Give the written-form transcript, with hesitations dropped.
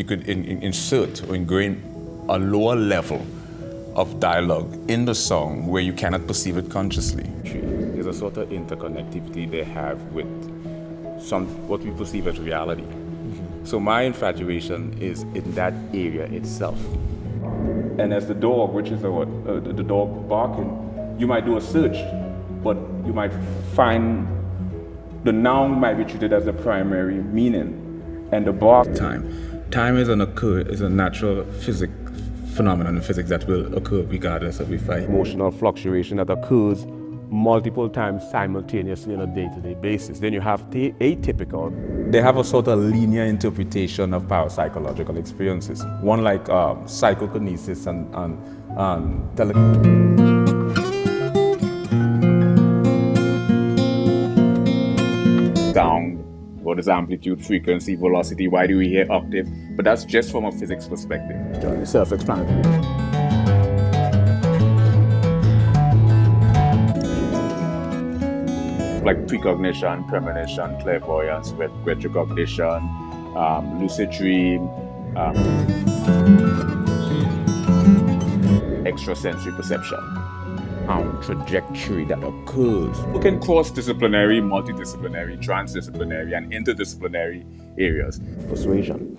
insert or ingrain a lower level of dialogue in the song where you cannot perceive it consciously. There's a sort of interconnectivity they have with what we perceive as reality. So my infatuation is in that area itself. And as the dog, which is the dog barking, you might do a search, but you might find the noun might be treated as the primary meaning, and the bark. Time is a natural phenomenon in physics that will occur regardless of if I... Emotional fluctuation that occurs multiple times simultaneously on a day-to-day basis. Then you have atypical. They have a sort of linear interpretation of parapsychological experiences. One like psychokinesis and sound, what is amplitude, frequency, velocity, why do we hear octave? But that's just from a physics perspective. Self-explanatory. Like precognition, premonition, clairvoyance, retrocognition, lucid dream, extrasensory perception, trajectory that occurs. We can cross-disciplinary, multidisciplinary, transdisciplinary, and interdisciplinary areas. Persuasion.